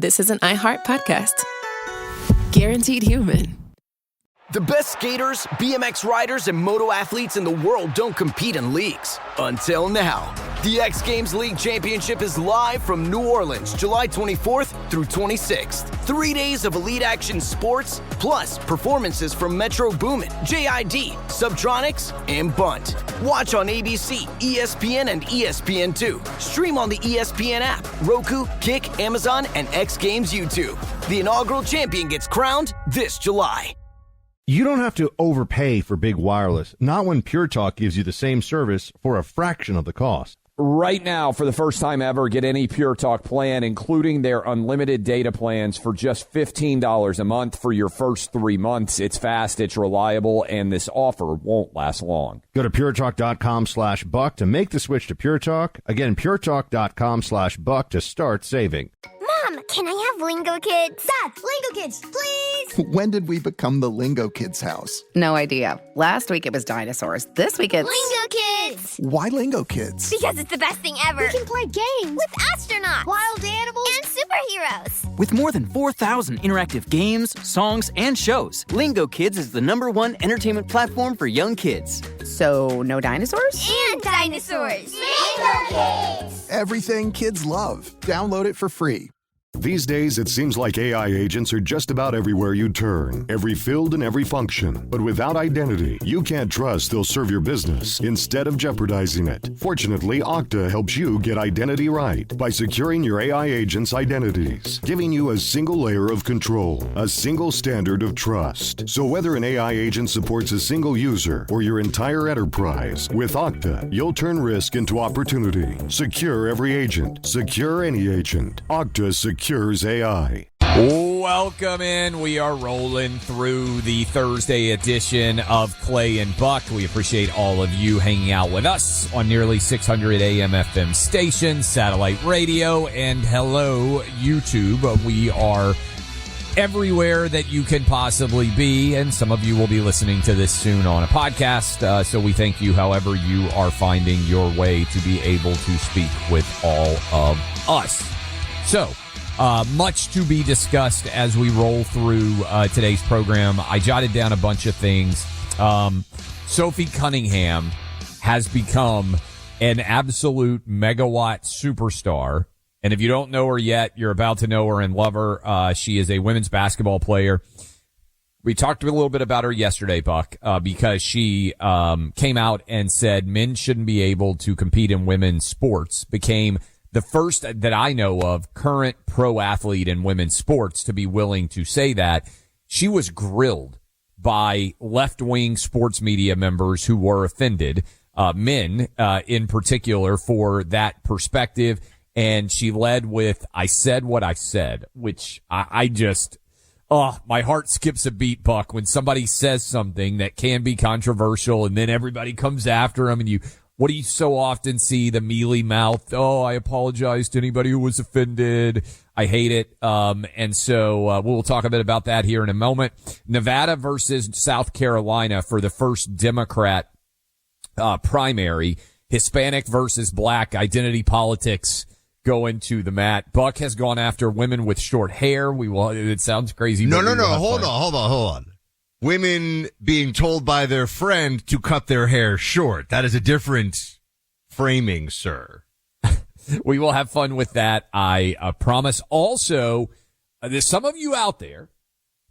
this is an iHeart podcast. Guaranteed human. The best skaters, BMX riders, and moto athletes in the world don't compete in leagues. Until now. The X Games League Championship is live from New Orleans, July 24th through 26th. 3 days of elite action sports, plus performances from Metro Boomin, JID, Subtronics, and Bunt. Watch on ABC, ESPN, and ESPN2. Stream on the ESPN app, Roku, Kick, Amazon, and X Games YouTube. The inaugural champion gets crowned this July. You don't have to overpay for big wireless, not when Pure Talk gives you the same service for a fraction of the cost. Right now, for the first time ever, get any Pure Talk plan, including their unlimited data plans, for just $15 a month for your first 3 months. It's fast, it's reliable, and this offer won't last long. Go to puretalk.com/buck to make the switch to Pure Talk. Again, puretalk.com/buck to start saving. Mom, can I have Lingo Kids? Dad, Lingo Kids, please! When did we become the Lingo Kids house? No idea. Last week it was dinosaurs. This week it's... Lingo Kids! Why Lingo Kids? Because it's the best thing ever. We can play games with astronauts, wild animals, and superheroes. With more than 4,000 interactive games, songs, and shows, Lingo Kids is the #1 entertainment platform for young kids. So, no dinosaurs? And dinosaurs! Lingo Kids! Everything kids love. Download it for free. These days, it seems like AI agents are just about everywhere you turn, every field and every function. But without identity, you can't trust they'll serve your business instead of jeopardizing it. Fortunately, Okta helps you get identity right by securing your AI agents' identities, giving you a single layer of control, a single standard of trust. So whether an AI agent supports a single user or your entire enterprise, with Okta, you'll turn risk into opportunity. Secure every agent. Secure any agent. Okta secures AI. Welcome in. We are rolling through the Thursday edition of Clay and Buck. We appreciate all of you hanging out with us on nearly 600 AM FM stations, satellite radio, and hello, YouTube. We are everywhere that you can possibly be, and some of you will be listening to this soon on a podcast, so we thank you however you are finding your way to be able to speak with all of us. So, much to be discussed as we roll through today's program. I jotted down a bunch of things. Sophie Cunningham has become an absolute megawatt superstar. And if you don't know her yet, you're about to know her and love her. She is a women's basketball player. We talked a little bit about her yesterday, Buck, because she came out and said men shouldn't be able to compete in women's sports, became the first that I know of current pro athlete in women's sports to be willing to say that. She was grilled by left-wing sports media members who were offended, men in particular, for that perspective. And she led with, "I said what I said," which I just, my heart skips a beat, Buck, when somebody says something that can be controversial and then everybody comes after them and what do you so often see? The mealy mouth. "Oh, I apologize to anybody who was offended." I hate it. And so we'll talk a bit about that here in a moment. Nevada versus South Carolina for the first Democrat primary. Hispanic versus black identity politics going to the mat. Buck has gone after women with short hair. It sounds crazy. No. Hold on. Women being told by their friend to cut their hair short. That is a different framing, sir. We will have fun with that, I promise. Also, there's some of you out there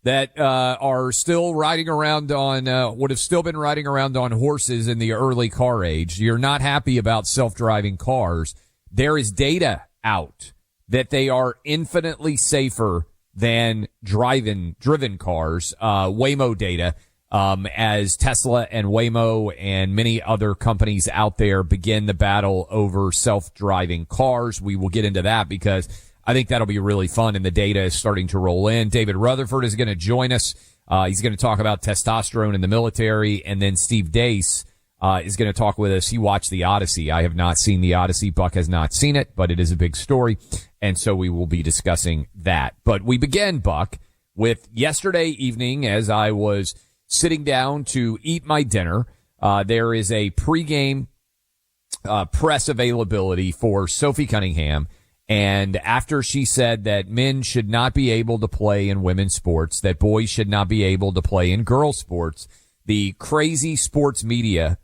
that are still riding around on, would have still been riding around on horses in the early car age. You're not happy about self-driving cars. There is data out that they are infinitely safer than driven cars, Waymo data, as Tesla and Waymo and many other companies out there begin the battle over self-driving cars. We will get into that because I think that'll be really fun, and the data is starting to roll in. David Rutherford is going to join us. He's going to talk about testosterone in the military, and then Steve Deace is going to talk with us. He watched the Odyssey. I have not seen the Odyssey. Buck has not seen it, but it is a big story, and so we will be discussing that. But we begin, Buck, with yesterday evening as I was sitting down to eat my dinner. There is a pregame press availability for Sophie Cunningham, And after she said that men should not be able to play in women's sports, that boys should not be able to play in girls' sports, the crazy sports media,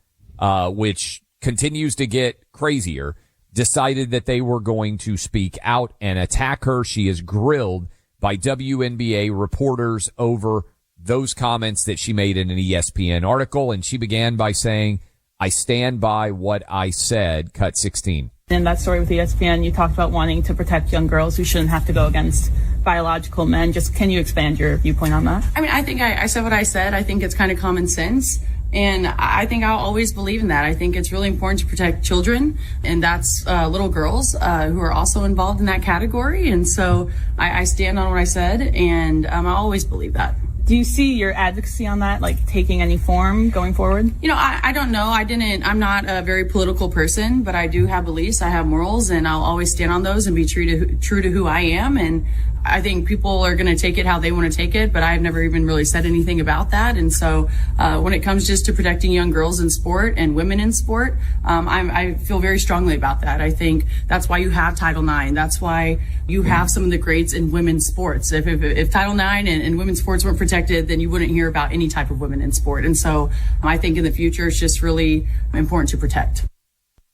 which continues to get crazier, decided that they were going to speak out and attack her. She is grilled by WNBA reporters over those comments that she made in an ESPN article. And she began by saying, "I stand by what I said," cut 16. In that story with ESPN, you talked about wanting to protect young girls who shouldn't have to go against biological men. Just can you expand your viewpoint on that? I mean, I think I said what I said. I think it's kind of common sense. And I think I'll always believe in that. I think it's really important to protect children, and that's little girls who are also involved in that category. And so I stand on what I said, and I always believe that. Do you see your advocacy on that, like, taking any form going forward? You know, I don't know. I'm not a very political person, but I do have beliefs. I have morals, and I'll always stand on those and be true to who I am. And I think people are going to take it how they want to take it, but I've never even really said anything about that. And so when it comes just to protecting young girls in sport and women in sport, I feel very strongly about that. I think that's why you have Title IX. That's why you have some of the greats in women's sports. If Title IX and women's sports weren't protected, then you wouldn't hear about any type of women in sport. And so I think in the future, it's just really important to protect.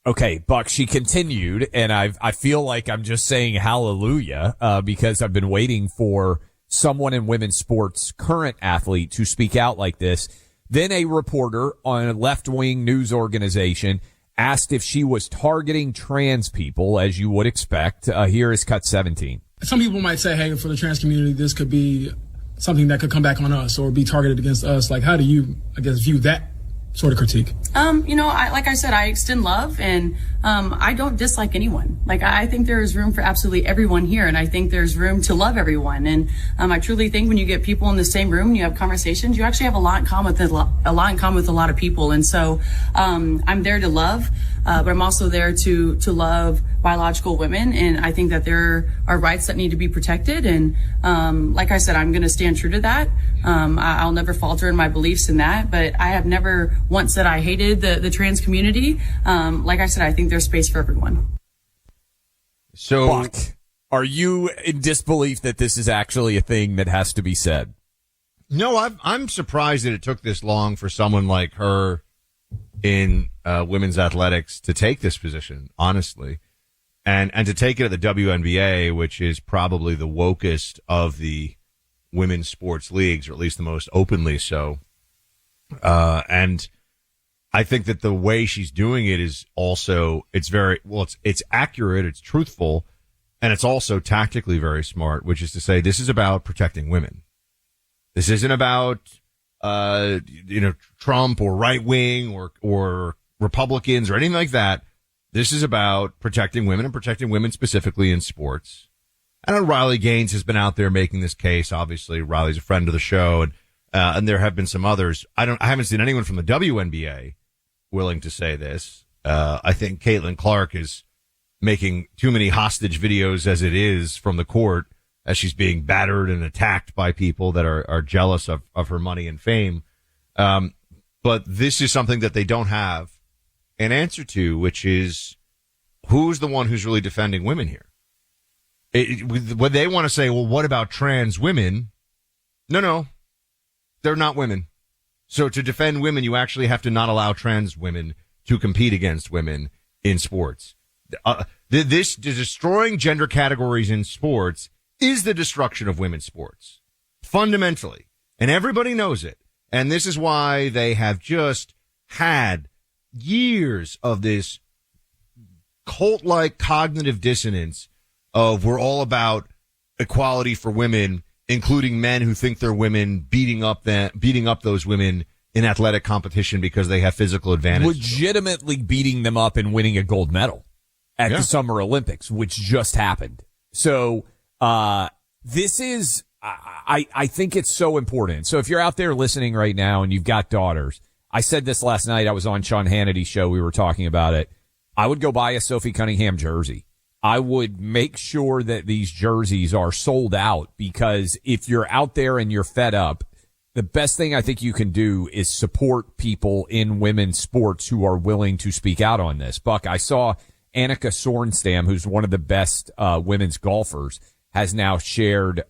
Okay, Buck, she continued, and I feel like I'm just saying hallelujah, because I've been waiting for someone in women's sports, current athlete, to speak out like this. Then a reporter on a left-wing news organization asked if she was targeting trans people, as you would expect. Here is cut 17. Some people might say, hey, for the trans community, this could be something that could come back on us or be targeted against us. Like, how do you, I guess, view that sort of critique? You know, like I said, I extend love, and I don't dislike anyone. Like, I think there is room for absolutely everyone here, and I think there's room to love everyone. And I truly think when you get people in the same room and you have conversations, you actually have a lot in common with a lot of people. And so I'm there to love, but I'm also there to love biological women, and I think that there are rights that need to be protected. And like I said, I'm going to stand true to that. I'll never falter in my beliefs in that, but I have never once said I hated the trans community. Like I said, I think there's space for everyone. So, Buck, are you in disbelief that this is actually a thing that has to be said? No, I'm surprised that it took this long for someone like her in women's athletics to take this position, honestly, and to take it at the WNBA, which is probably the wokest of the women's sports leagues, or at least the most openly so. And I think that the way she's doing it is also, it's accurate, it's truthful, and it's also tactically very smart, which is to say this is about protecting women. This isn't about, Trump or right wing or Republicans or anything like that. This is about protecting women and protecting women specifically in sports. I know Riley Gaines has been out there making this case. Obviously, Riley's a friend of the show, and there have been some others. I haven't seen anyone from the WNBA willing to say this. I think Caitlin Clark is making too many hostage videos as it is from the court, as she's being battered and attacked by people that are jealous of her money and fame. But this is something that they don't have an answer to, which is who's the one who's really defending women here? When they want to say, well, what about trans women? No, they're not women. So to defend women, you actually have to not allow trans women to compete against women in sports. This destroying gender categories in sports is the destruction of women's sports, fundamentally. And everybody knows it. And this is why they have just had years of this cult-like cognitive dissonance of we're all about equality for women, including men who think they're women, beating up those women in athletic competition because they have physical advantage. Legitimately beating them up and winning a gold medal at the Summer Olympics, which just happened. So, this is, I think it's so important. So if you're out there listening right now and you've got daughters, I said this last night. I was on Sean Hannity's show. We were talking about it. I would go buy a Sophie Cunningham jersey. I would make sure that these jerseys are sold out, because if you're out there and you're fed up, the best thing I think you can do is support people in women's sports who are willing to speak out on this. Buck, I saw Annika Sorenstam, who's one of the best women's golfers, has now shared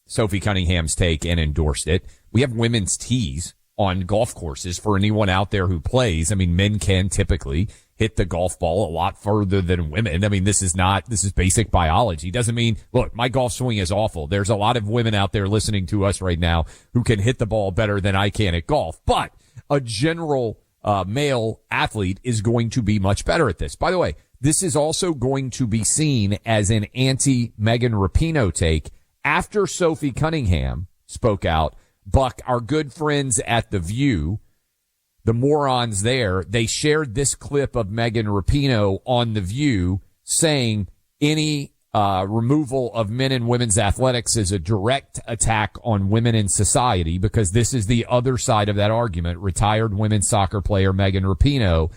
Sophie Cunningham's take and endorsed it. We have women's tees on golf courses for anyone out there who plays. I mean, men can typically hit the golf ball a lot further than women. I mean, this is basic biology. Doesn't mean, look, my golf swing is awful. There's a lot of women out there listening to us right now who can hit the ball better than I can at golf. But a general male athlete is going to be much better at this. By the way, this is also going to be seen as an anti-Megan Rapinoe take after Sophie Cunningham spoke out. Buck, our good friends at The View, the morons there, they shared this clip of Megan Rapinoe on The View saying any removal of men and women's athletics is a direct attack on women in society, because this is the other side of that argument. Retired women's soccer player Megan Rapinoe.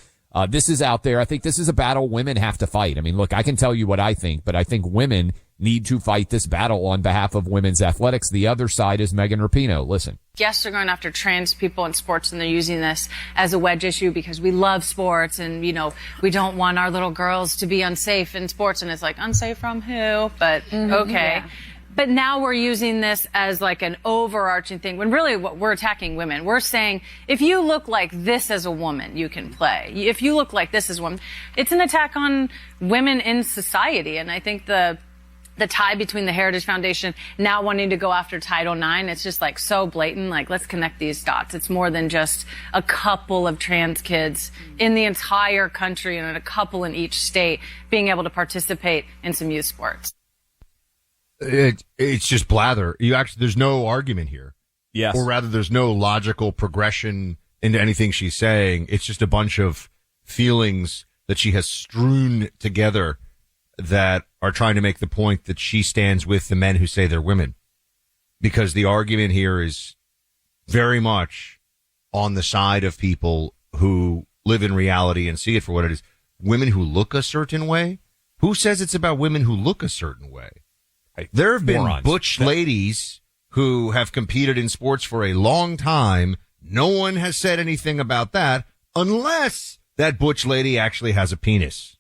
This is out there. I think this is a battle women have to fight. I mean, look, I can tell you what I think, but I think women need to fight this battle on behalf of women's athletics. The other side is Megan Rapinoe. Listen. Yes, they're going after trans people in sports, and they're using this as a wedge issue because we love sports and, you know, we don't want our little girls to be unsafe in sports. And it's like, unsafe from who? But okay. Yeah. But now we're using this as like an overarching thing when really what we're attacking women. We're saying, if you look like this as a woman, you can play. If you look like this as a woman, it's an attack on women in society. And I think the tie between the Heritage Foundation now wanting to go after Title IX, it's just like so blatant. Like, let's connect these dots. It's more than just a couple of trans kids in the entire country and a couple in each state being able to participate in some youth sports. It's just blather. There's no argument here. Yes. Or rather, there's no logical progression into anything she's saying. It's just a bunch of feelings that she has strewn together that are trying to make the point that she stands with the men who say they're women. Because the argument here is very much on the side of people who live in reality and see it for what it is. Women who look a certain way? Who says it's about women who look a certain way? There have been butch ladies who have competed in sports for a long time. No one has said anything about that unless that butch lady actually has a penis.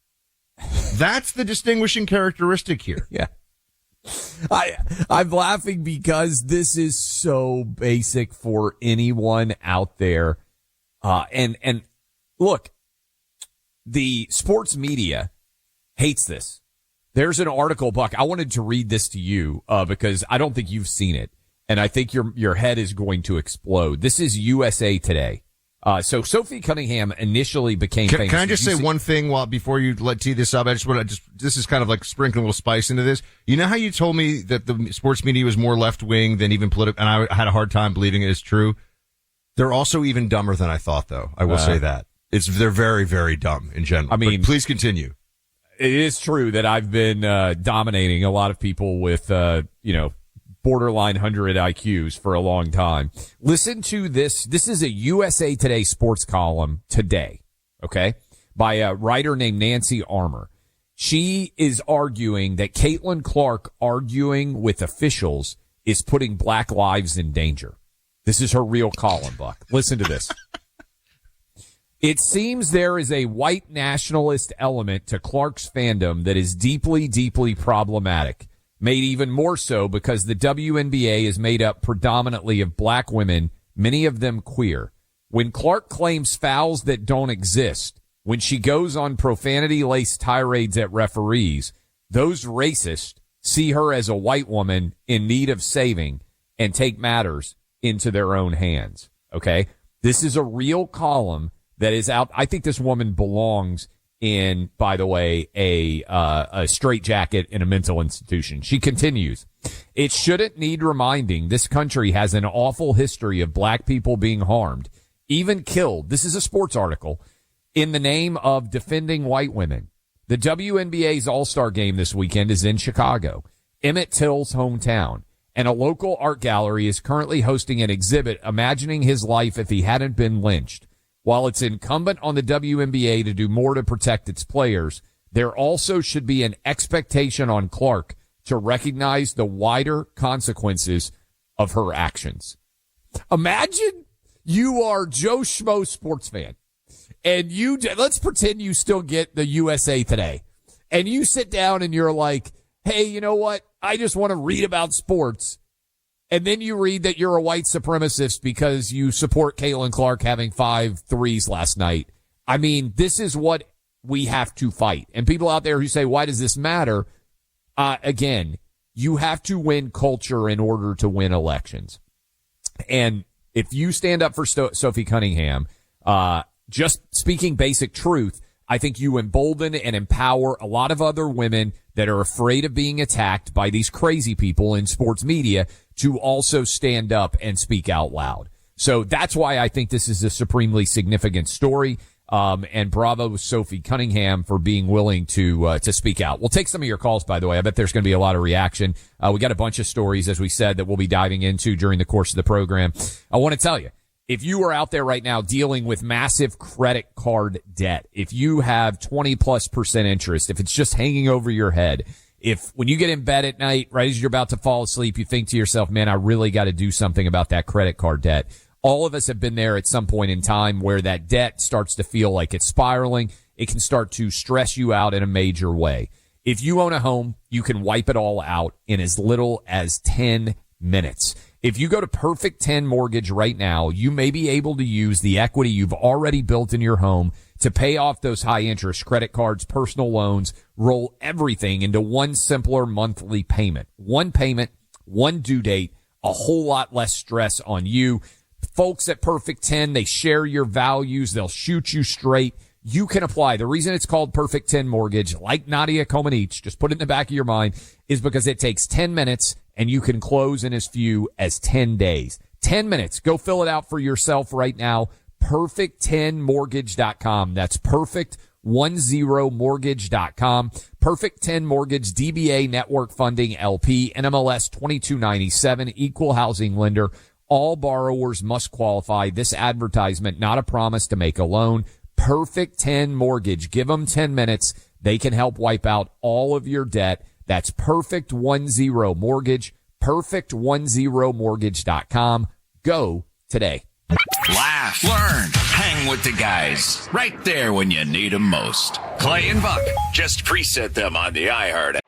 That's the distinguishing characteristic here. Yeah. I'm laughing because this is so basic for anyone out there. And look, the sports media hates this. There's an article, Buck. I wanted to read this to you, because I don't think you've seen it. And I think your head is going to explode. This is USA Today. So Sophie Cunningham initially became famous. Can I just say one thing before you tee this up? I just want to this is kind of like sprinkling a little spice into this. You know how you told me that the sports media was more left wing than even political, and I had a hard time believing it is true. They're also even dumber than I thought, though. I will say that. They're very, very dumb in general. I mean, but please continue. It is true that I've been dominating a lot of people with, borderline 100 IQs for a long time. Listen to this. This is a USA Today sports column today, okay, by a writer named Nancy Armour. She is arguing that Caitlin Clark arguing with officials is putting black lives in danger. This is her real column, Buck. Listen to this. It seems there is a white nationalist element to Clark's fandom that is deeply, deeply problematic, made even more so because the WNBA is made up predominantly of black women, many of them queer. When Clark claims fouls that don't exist, when she goes on profanity-laced tirades at referees, those racists see her as a white woman in need of saving and take matters into their own hands. Okay? This is a real column that is out. I think this woman belongs in, by the way, a straitjacket in a mental institution. She continues, it shouldn't need reminding this country has an awful history of black people being harmed, even killed. This is a sports article in the name of defending white women. The WNBA's All-Star game this weekend is in Chicago, Emmett Till's hometown, and a local art gallery is currently hosting an exhibit imagining his life if he hadn't been lynched. While it's incumbent on the WNBA to do more to protect its players, there also should be an expectation on Clark to recognize the wider consequences of her actions. Imagine you are Joe Schmo sports fan, and let's pretend you still get the USA Today, and you sit down and you're like, hey, you know what? I just want to read about sports. And then you read that you're a white supremacist because you support Caitlin Clark having 5 threes last night. I mean, this is what we have to fight. And people out there who say, why does this matter? Again, you have to win culture in order to win elections. And if you stand up for Sophie Cunningham, just speaking basic truth, I think you embolden and empower a lot of other women that are afraid of being attacked by these crazy people in sports media to also stand up and speak out loud. So that's why I think this is a supremely significant story. And bravo Sophie Cunningham for being willing to speak out. We'll take some of your calls, by the way. I bet there's going to be a lot of reaction. We got a bunch of stories, as we said, that we'll be diving into during the course of the program. I want to tell you, if you are out there right now dealing with massive credit card debt, if you have 20+% interest, if it's just hanging over your head, if when you get in bed at night, right as you're about to fall asleep, you think to yourself, man, I really got to do something about that credit card debt. All of us have been there at some point in time where that debt starts to feel like it's spiraling. It can start to stress you out in a major way. If you own a home, you can wipe it all out in as little as 10 minutes. If you go to Perfect 10 Mortgage right now, you may be able to use the equity you've already built in your home to pay off those high interest credit cards, personal loans, roll everything into one simpler monthly payment. One payment, one due date, a whole lot less stress on you. Folks at Perfect 10, they share your values. They'll shoot you straight. You can apply. The reason it's called Perfect 10 Mortgage, like Nadia Comaneci, just put it in the back of your mind, is because it takes 10 minutes and you can close in as few as 10 days. 10 minutes. Go fill it out for yourself right now. Perfect10mortgage.com. That's perfect10mortgage.com. Perfect 10 Mortgage, DBA Network Funding, LP, NMLS 2297, Equal Housing Lender. All borrowers must qualify. This advertisement, not a promise to make a loan. Perfect 10 Mortgage. Give them 10 minutes. They can help wipe out all of your debt. That's Perfect 10 Mortgage. Perfect10mortgage.com. Go today. Laugh, learn, hang with the guys. Right there when you need them most. Clay and Buck. Just preset them on the iHeart.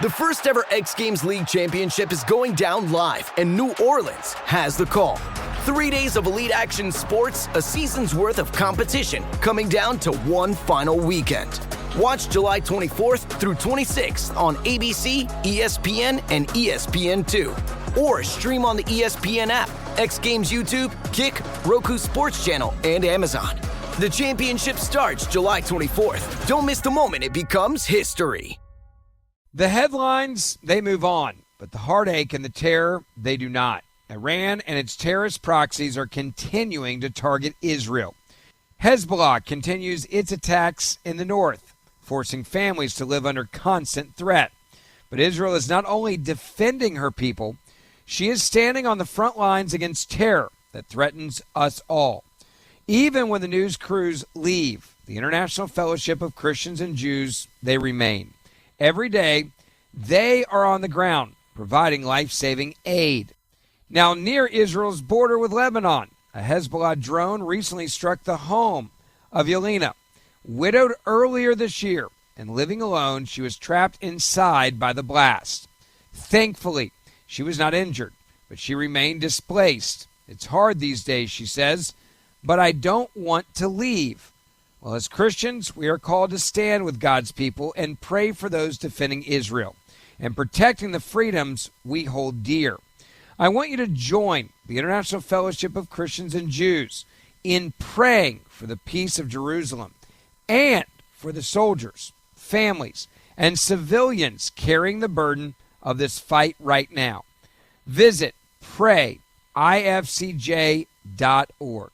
The first ever X Games League Championship is going down live, and New Orleans has the call. 3 days of elite action sports, a season's worth of competition, coming down to one final weekend. Watch July 24th through 26th on ABC, ESPN, and ESPN2. Or stream on the ESPN app, X Games YouTube, Kick, Roku Sports Channel, and Amazon. The championship starts July 24th. Don't miss the moment it becomes history. The headlines, they move on, but the heartache and the terror, they do not. Iran and its terrorist proxies are continuing to target Israel. Hezbollah continues its attacks in the north, forcing families to live under constant threat. But Israel is not only defending her people, she is standing on the front lines against terror that threatens us all. Even when the news crews leave, the International Fellowship of Christians and Jews, they remain. Every day, they are on the ground, providing life-saving aid. Now, near Israel's border with Lebanon, a Hezbollah drone recently struck the home of Yelena. Widowed earlier this year and living alone, she was trapped inside by the blast. Thankfully, she was not injured, but she remained displaced. It's hard these days, she says, but I don't want to leave. Well, as Christians, we are called to stand with God's people and pray for those defending Israel and protecting the freedoms we hold dear. I want you to join the International Fellowship of Christians and Jews in praying for the peace of Jerusalem and for the soldiers, families, and civilians carrying the burden of this fight right now. Visit prayifcj.org.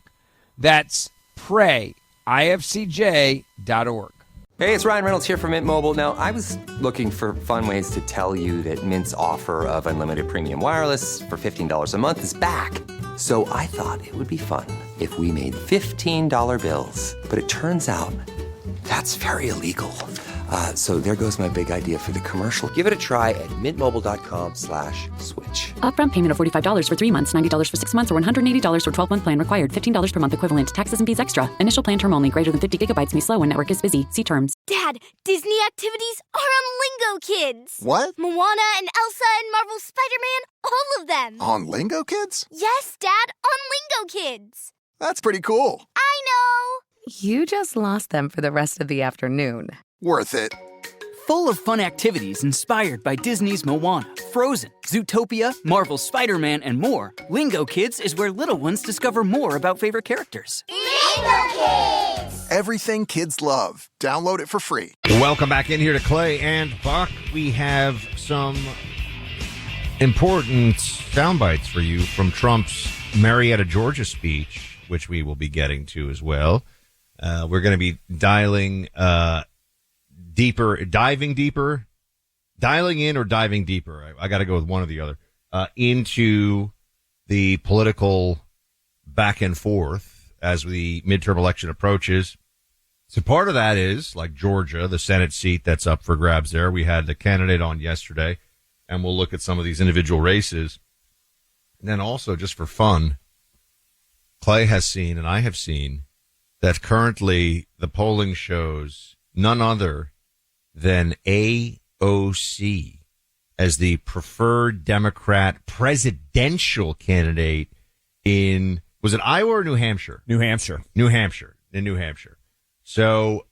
That's prayifcj.org. Hey, it's Ryan Reynolds here from Mint Mobile. Now, I was looking for fun ways to tell you that Mint's offer of unlimited premium wireless for $15 a month is back. So I thought it would be fun if we made $15 bills. But it turns out that's very illegal. So there goes my big idea for the commercial. Give it a try at mintmobile.com/switch. Upfront payment of $45 for 3 months, $90 for 6 months, or $180 for 12-month plan required. $15 per month equivalent. Taxes and fees extra. Initial plan term only. Greater than 50 gigabytes may slow when network is busy. See terms. Dad, Disney activities are on Lingo Kids. What? Moana and Elsa and Marvel's Spider-Man, all of them. On Lingo Kids? Yes, Dad, on Lingo Kids. That's pretty cool. I know. You just lost them for the rest of the afternoon. Worth it. Full of fun activities inspired by Disney's Moana, Frozen, Zootopia, Marvel's Spider-Man, and more, Lingo Kids is where little ones discover more about favorite characters. Lingo Kids! Everything kids love. Download it for free. Welcome back in here to Clay and Buck. We have some important sound bites for you from Trump's Marietta, Georgia speech, which we will be getting to as well. We're going to be dialing in or diving deeper. I got to go with one or the other, into the political back and forth as the midterm election approaches. So part of that is, like Georgia, the Senate seat that's up for grabs there. We had the candidate on yesterday, and we'll look at some of these individual races. And then also, just for fun, Clay has seen, and I have seen, that currently the polling shows none other than AOC as the preferred Democrat presidential candidate in, was it Iowa or New Hampshire? New Hampshire. In New Hampshire. So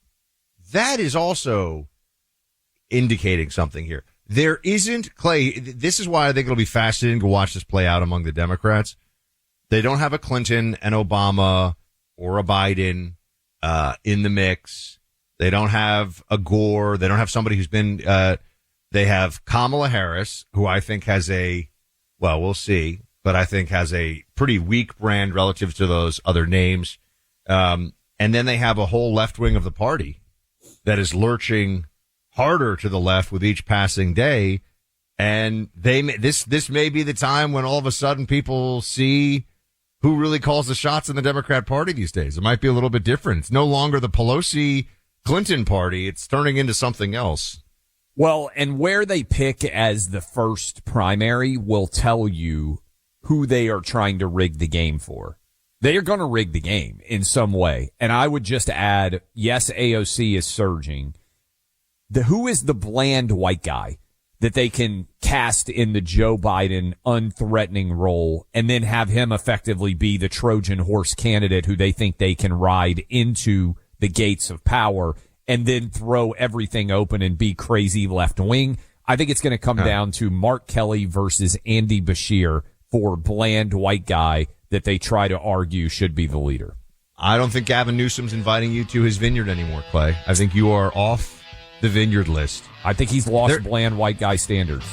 that is also indicating something here. There isn't, Clay, this is why I think it'll be fascinating to watch this play out among the Democrats. They don't have a Clinton, an Obama, or a Biden in the mix. They don't have a Gore. They don't have somebody who's been, they have Kamala Harris, who I think has we'll see, but I think has a pretty weak brand relative to those other names. And then they have a whole left wing of the party that is lurching harder to the left with each passing day. And this may be the time when all of a sudden people see who really calls the shots in the Democrat Party these days. It might be a little bit different. It's no longer the Pelosi Clinton party. It's turning into something else. Well, and where they pick as the first primary will tell you who they are trying to rig the game for. They are going to rig the game in some way. And I would just add, yes, AOC is surging. Who is the bland white guy that they can cast in the Joe Biden unthreatening role and then have him effectively be the Trojan horse candidate who they think they can ride into the gates of power and then throw everything open and be crazy left wing? I think it's going to come down to Mark Kelly versus Andy Bashir for bland white guy that they try to argue should be the leader. I don't think Gavin Newsom's inviting you to his vineyard anymore, Clay. I think you are off the vineyard list. I think he's lost bland white guy standards.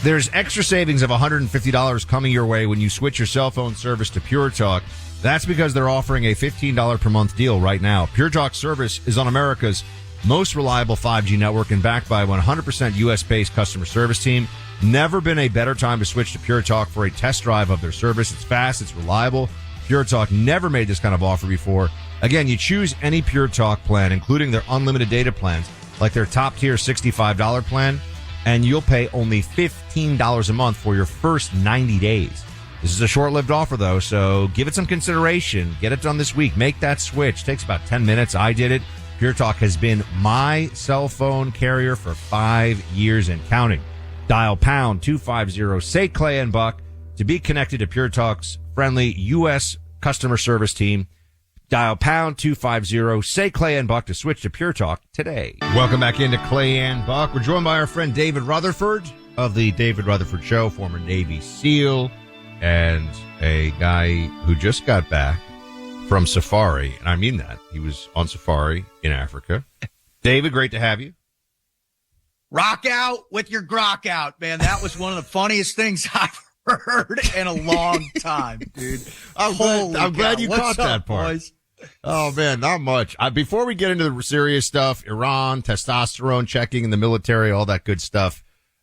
There's extra savings of $150 coming your way when you switch your cell phone service to Pure Talk. That's because they're offering a $15 per month deal right now. Pure Talk service is on America's most reliable 5G network and backed by a 100% U.S.-based customer service team. Never been a better time to switch to Pure Talk for a test drive of their service. It's fast, it's reliable. Pure Talk never made this kind of offer before. Again, you choose any Pure Talk plan, including their unlimited data plans, like their top-tier $65 plan, and you'll pay only $15 a month for your first 90 days. This is a short-lived offer, though, so give it some consideration. Get it done this week. Make that switch. Takes about 10 minutes. I did it. Pure Talk has been my cell phone carrier for 5 years and counting. Dial pound 250, say Clay and Buck, to be connected to Pure Talk's friendly U.S. customer service team. Dial pound 250, say Clay and Buck to switch to Pure Talk today. Welcome back into Clay and Buck. We're joined by our friend David Rutherford of the David Rutherford Show, former Navy SEAL, and a guy who just got back from safari. And I mean that. He was on safari in Africa. David, great to have you. Rock out with your grok out, man. That was one of the funniest things I've heard in a long time, dude. I'm glad you caught that part. Boys? Oh, man, not much. Before we get into the serious stuff, Iran, testosterone checking in the military, all that good stuff,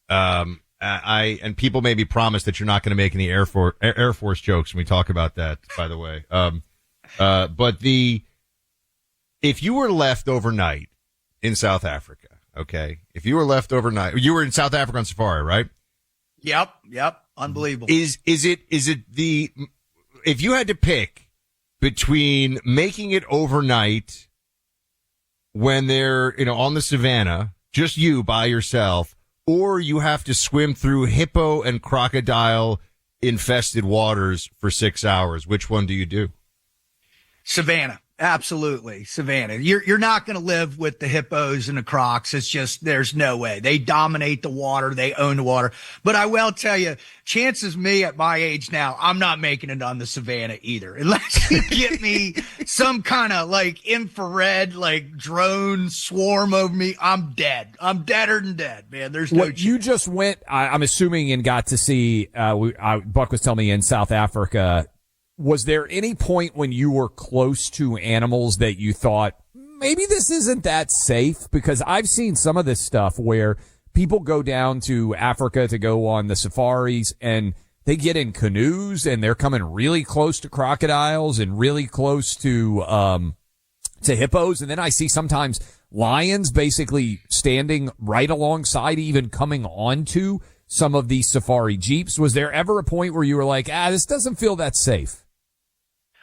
and people maybe promise that you're not going to make any Air Force jokes when we talk about that, by the way. But if you were left overnight in South Africa, okay? If you were left overnight, you were in South Africa on safari, right? Yep. Unbelievable. Is it if you had to pick between making it overnight when they're, on the savannah, just you by yourself, or you have to swim through hippo and crocodile infested waters for 6 hours, which one do you do? Savannah. Absolutely. Savannah. You're not going to live with the hippos and the crocs. It's just, there's no way. They dominate the water. They own the water. But I will tell you, chances me at my age now, I'm not making it on the savannah either. Unless you get me some kind of infrared, drone swarm over me, I'm dead. I'm deader than dead, man. There's no chance. You just went, I'm assuming, and got to see, Buck was telling me, in South Africa. Was there any point when you were close to animals that you thought, maybe this isn't that safe? Because I've seen some of this stuff where people go down to Africa to go on the safaris and they get in canoes and they're coming really close to crocodiles and really close to hippos. And then I see sometimes lions basically standing right alongside, even coming onto some of these safari jeeps. Was there ever a point where you were like, this doesn't feel that safe?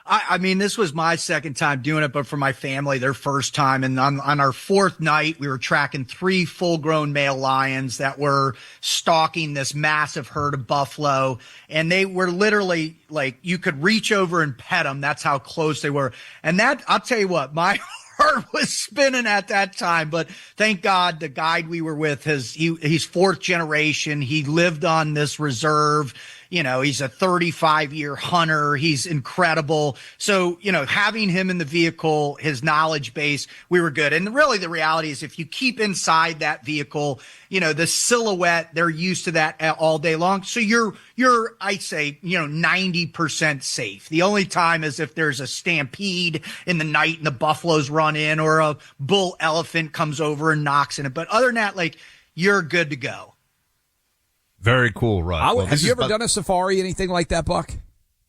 I mean, this was my second time doing it, but for my family, their first time. And on our fourth night, we were tracking 3 full-grown male lions that were stalking this massive herd of buffalo. And they were literally you could reach over and pet them. That's how close they were. And I'll tell you what, my heart was spinning at that time. But thank God the guide we were with, he's 4th generation. He lived on this reserve. He's a 35-year hunter. He's incredible. So, having him in the vehicle, his knowledge base, we were good. And really the reality is if you keep inside that vehicle, the silhouette, they're used to that all day long. So you're, I'd say, 90% safe. The only time is if there's a stampede in the night and the buffaloes run in or a bull elephant comes over and knocks in it. But other than that, you're good to go. Very cool, Rudd. Have you ever done a safari, anything like that, Buck?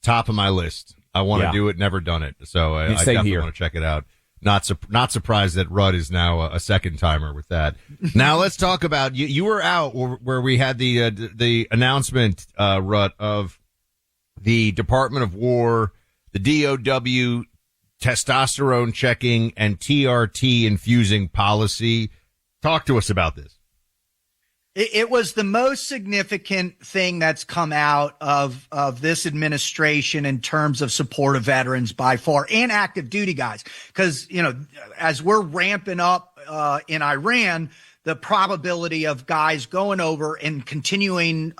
Top of my list. I want to do it, never done it. So I definitely want to check it out. Not surprised that Rudd is now a second timer with that. Now let's talk about you were out where we had the announcement, Rudd, of the Department of War, the DOW testosterone checking and TRT infusing policy. Talk to us about this. It was the most significant thing that's come out of this administration in terms of support of veterans by far, and active duty guys. Because, as we're ramping up in Iran, the probability of guys going over and continuing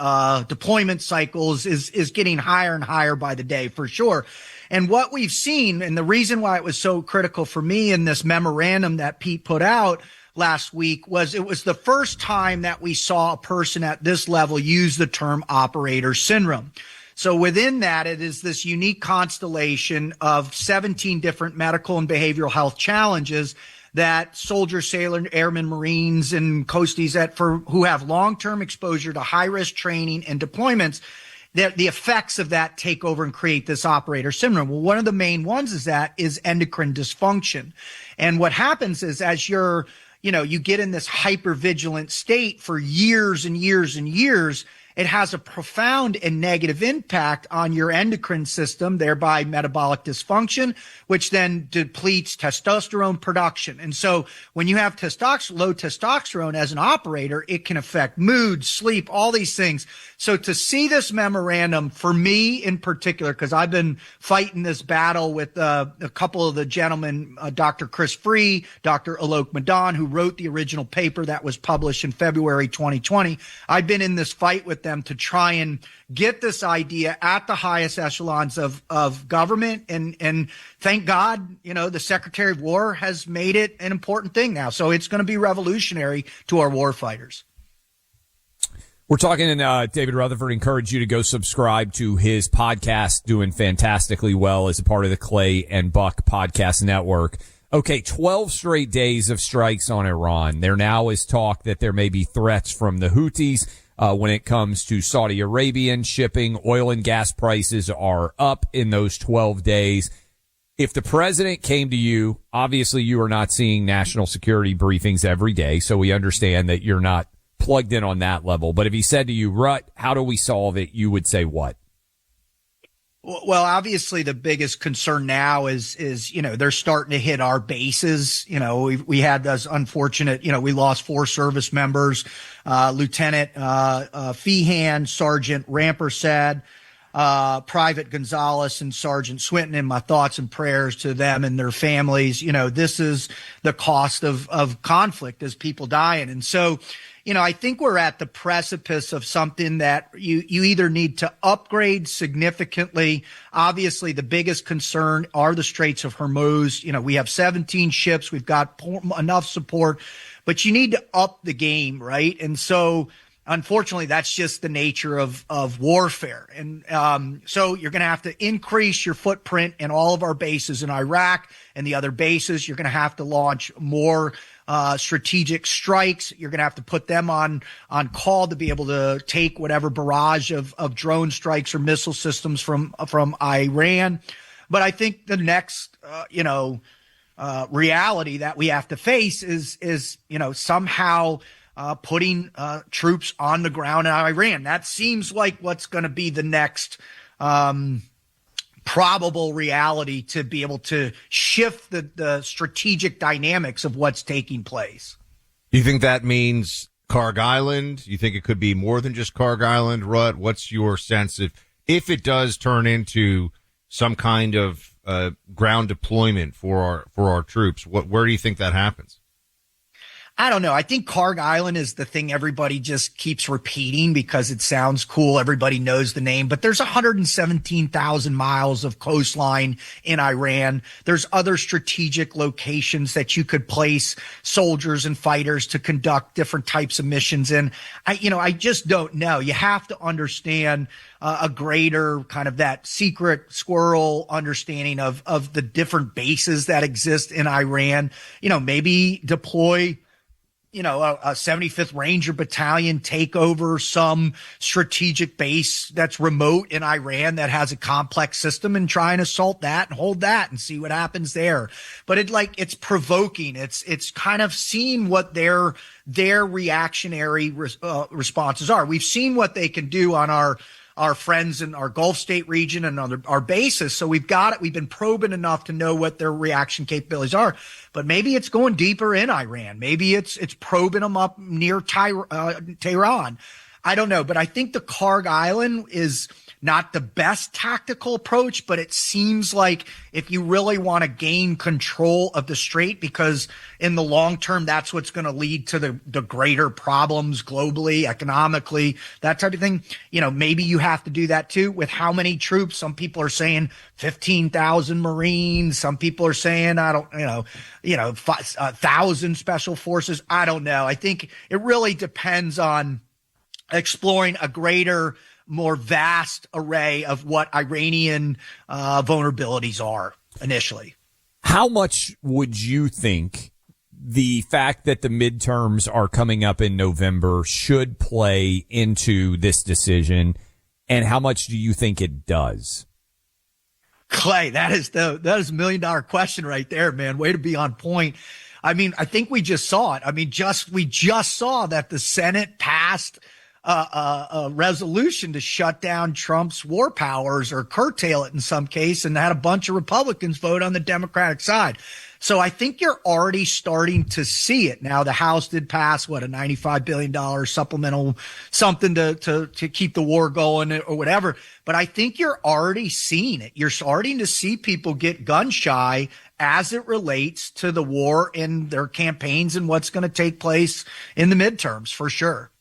deployment cycles is getting higher and higher by the day, for sure. And what we've seen, and the reason why it was so critical for me in this memorandum that Pete put out last week, was it was the first time that we saw a person at this level use the term operator syndrome. So within that, it is this unique constellation of 17 different medical and behavioral health challenges that soldiers, sailors, airmen, Marines, and coasties who have long-term exposure to high-risk training and deployments, the effects of that take over and create this operator syndrome. Well, one of the main ones is endocrine dysfunction. And what happens is as you get in this hypervigilant state for years and years and years, it has a profound and negative impact on your endocrine system, thereby metabolic dysfunction, which then depletes testosterone production. And so when you have low testosterone as an operator, it can affect mood, sleep, all these things. So to see this memorandum, for me in particular, because I've been fighting this battle with a couple of the gentlemen, Dr. Chris Free, Dr. Alok Madan, who wrote the original paper that was published in February 2020. I've been in this fight with them to try and get this idea at the highest echelons of government. And thank God, the Secretary of War has made it an important thing now. So it's going to be revolutionary to our war fighters. We're talking, and David Rutherford encouraged you to go subscribe to his podcast, doing fantastically well as a part of the Clay and Buck podcast network. Okay, 12 straight days of strikes on Iran. There now is talk that there may be threats from the Houthis when it comes to Saudi Arabian shipping. Oil and gas prices are up in those 12 days. if the president came to you, obviously you are not seeing national security briefings every day, so we understand that you're not plugged in on that level. But if he said to you, Rut, how do we solve it? You would say what? Well, obviously the biggest concern now is, they're starting to hit our bases. We had this unfortunate, we lost 4 service members, Lieutenant, Feehan, Sergeant Rampersad, Private Gonzalez and Sergeant Swinton, and my thoughts and prayers to them and their families. This is the cost of conflict as people dying. And so, I think we're at the precipice of something that you either need to upgrade significantly. Obviously, the biggest concern are the Straits of Hormuz. We have 17 ships. We've got enough support, but you need to up the game, right? And so, unfortunately, that's just the nature of warfare. And so you're going to have to increase your footprint in all of our bases in Iraq and the other bases. You're going to have to launch more strategic strikes. You're going to have to put them on call to be able to take whatever barrage of drone strikes or missile systems from Iran. But I think the next, reality that we have to face is somehow putting troops on the ground in Iran. That seems like what's going to be the next probable reality to be able to shift the strategic dynamics of what's taking place. You think that means Karg Island? You think it could be more than just Karg Island? Rut, what's your sense if it does turn into some kind of ground deployment for our troops? Where do you think that happens? I don't know. I think Karg Island is the thing everybody just keeps repeating because it sounds cool. Everybody knows the name, but there's 117,000 miles of coastline in Iran. There's other strategic locations that you could place soldiers and fighters to conduct different types of missions in. I just don't know. You have to understand a greater kind of that secret squirrel understanding of the different bases that exist in Iran. Maybe deploy a 75th Ranger Battalion, take over some strategic base that's remote in Iran that has a complex system and try and assault that and hold that and see what happens there. But it's provoking. It's kind of seeing what their reactionary responses are. We've seen what they can do on our friends in our Gulf State region and our bases. So we've got it. We've been probing enough to know what their reaction capabilities are. But maybe it's going deeper in Iran. Maybe it's probing them up near Tehran. I don't know. But I think the Karg Island is not the best tactical approach, but it seems like if you really want to gain control of the strait, because in the long term, that's what's going to lead to the greater problems globally, economically, that type of thing. Maybe you have to do that too. With how many troops? Some people are saying 15,000 Marines. Some people are saying, 1,000 special forces. I don't know. I think it really depends on exploring a greater, more vast array of what Iranian vulnerabilities are initially. How much would you think the fact that the midterms are coming up in November should play into this decision, and how much do you think it does? Clay, that is a $1 million question right there, man. Way to be on point. I mean, I think we just saw it. I mean, we just saw that the Senate passed a resolution to shut down Trump's war powers or curtail it in some case, and had a bunch of Republicans vote on the Democratic side. So I think you're already starting to see it. Now, the House did pass, a $95 billion supplemental something to keep the war going or whatever. But I think you're already seeing it. You're starting to see people get gun shy as it relates to the war and their campaigns and what's going to take place in the midterms for sure.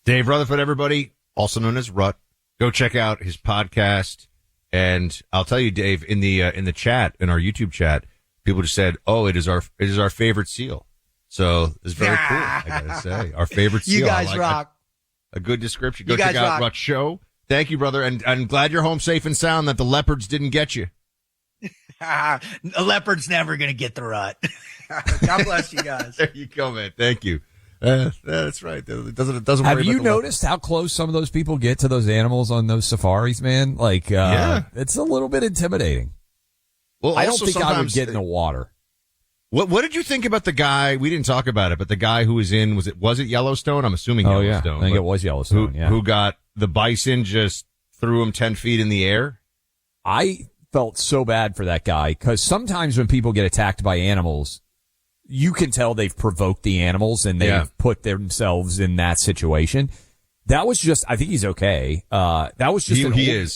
Dave Rutherford, everybody, also known as Rut. Go check out his podcast. And I'll tell you, Dave, in the chat, in our YouTube chat, people just said, "Oh, it is our favorite seal." So it's very cool. I gotta say, our favorite seal. You guys rock. A good description. Go check out Rut's show. Thank you, brother, and I'm glad you're home safe and sound. That the leopards didn't get you. A leopard's never gonna get the Rut. God bless you guys. There you go, man. Thank you. That's right. It doesn't. Have you noticed how close some of those people get to those animals on those safaris, man? It's a little bit intimidating. Well, I don't also think I would sometimes get in the water. What did you think about the guy? We didn't talk about it, but the guy who was in, was it Yellowstone? I'm assuming Yellowstone. Yeah. I think it was Yellowstone, Who got the bison, just threw him 10 feet in the air? I felt so bad for that guy because sometimes when people get attacked by animals, you can tell they've provoked the animals and they've put themselves in that situation. That was just, I think he's okay. That was just,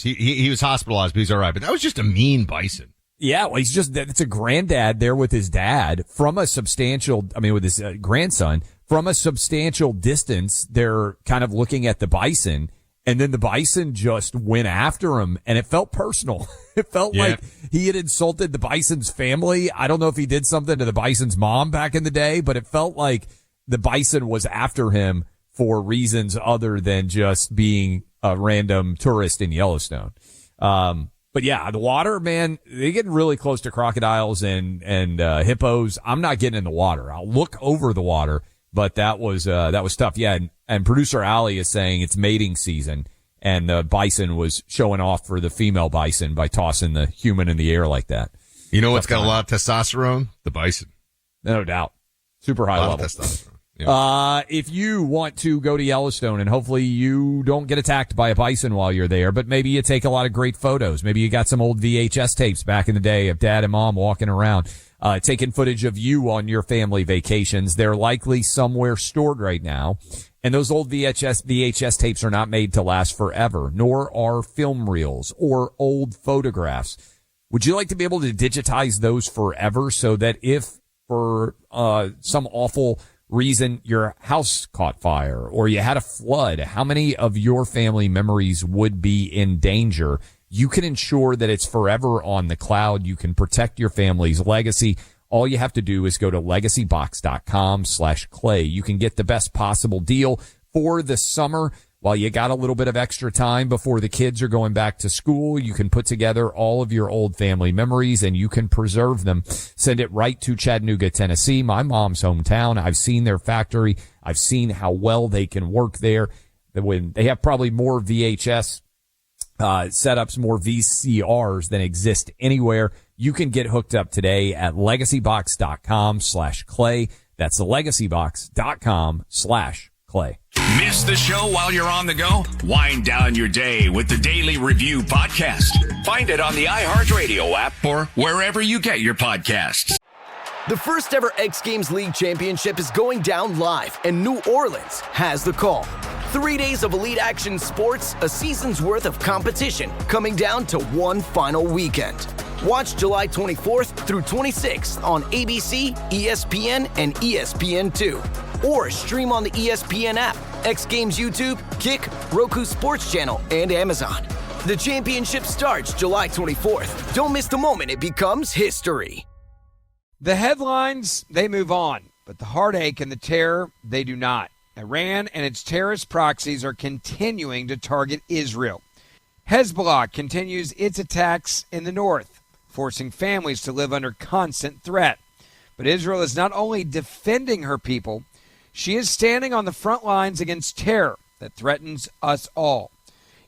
he was hospitalized, but he's all right. But that was just a mean bison. Yeah, well, it's a granddad there with his dad with his grandson from a substantial distance. They're kind of looking at the bison, and then the bison just went after him, and it felt personal. It felt like he had insulted the bison's family. I don't know if he did something to the bison's mom back in the day, but it felt like the bison was after him for reasons other than just being a random tourist in Yellowstone. But yeah, the water, man, they get really close to crocodiles and hippos. I'm not getting in the water. I'll look over the water, but that was tough. Yeah. And producer Allie is saying it's mating season, and the bison was showing off for the female bison by tossing the human in the air like that. You know what's got a lot of testosterone? The bison. No doubt. Super high level. Testosterone. Yeah. If you want to go to Yellowstone, and hopefully you don't get attacked by a bison while you're there, but maybe you take a lot of great photos. Maybe you got some old VHS tapes back in the day of dad and mom walking around, taking footage of you on your family vacations. They're likely somewhere stored right now. And those old VHS tapes are not made to last forever, nor are film reels or old photographs. Would you like to be able to digitize those forever so that if for, some awful reason your house caught fire or you had a flood, how many of your family memories would be in danger? You can ensure that it's forever on the cloud. You can protect your family's legacy. All you have to do is go to legacybox.com/clay. You can get the best possible deal for the summer while you got a little bit of extra time before the kids are going back to school. You can put together all of your old family memories and you can preserve them. Send it right to Chattanooga, Tennessee, my mom's hometown. I've seen their factory. I've seen how well they can work there. When they have probably more VHS setups, more VCRs than exist anywhere. You can get hooked up today at legacybox.com/clay. That's legacybox.com/clay. Miss the show while you're on the go? Wind down your day with the Daily Review podcast. Find it on the iHeartRadio app or wherever you get your podcasts. The first ever X Games League Championship is going down live, and New Orleans has the call. 3 days of elite action sports, a season's worth of competition, coming down to one final weekend. Watch July 24th through 26th on ABC, ESPN, and ESPN2. Or stream on the ESPN app, X Games YouTube, Kick, Roku Sports Channel, and Amazon. The championship starts July 24th. Don't miss the moment it becomes history. The headlines, they move on, but the heartache and the terror, they do not. Iran and its terrorist proxies are continuing to target Israel. Hezbollah continues its attacks in the north, forcing families to live under constant threat. But Israel is not only defending her people, she is standing on the front lines against terror that threatens us all.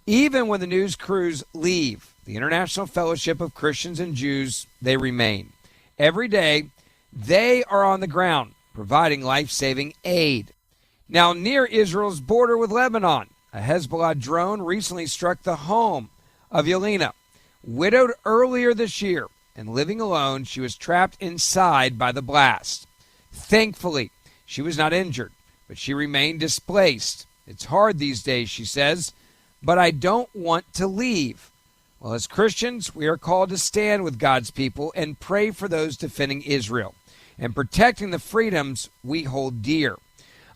Even when the news crews leave the International Fellowship of Christians and Jews, they remain. Every day, they are on the ground providing life-saving aid. Now, near Israel's border with Lebanon, a Hezbollah drone recently struck the home of Yelena. Widowed earlier this year and living alone, she was trapped inside by the blast. Thankfully, she was not injured, but she remained displaced. It's hard these days, she says, but I don't want to leave. Well, as Christians, we are called to stand with God's people and pray for those defending Israel and protecting the freedoms we hold dear.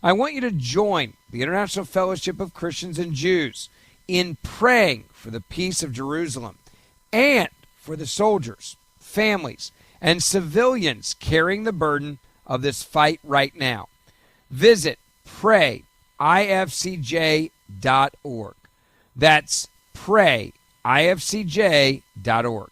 I want you to join the International Fellowship of Christians and Jews in praying for the peace of Jerusalem and for the soldiers, families, and civilians carrying the burden of this fight right now. Visit prayifcj.org. That's prayifcj.org.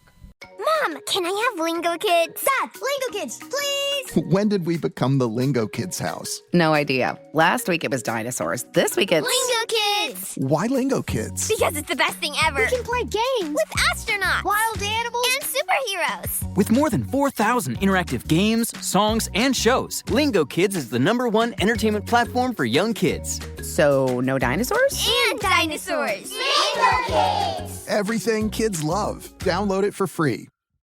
Mom, Can I have Lingo Kids? Dad, Lingo Kids, please! When did we become the Lingo Kids house? No idea. Last week it was dinosaurs. This week it's... Lingo Kids! Why Lingo Kids? Because it's the best thing ever. We can play games with astronauts, wild animals, and superheroes. With more than 4,000 interactive games, songs, and shows, Lingo Kids is the #1 entertainment platform for young kids. So, no dinosaurs? And dinosaurs. Lingo Kids! Everything kids love. Download it for free.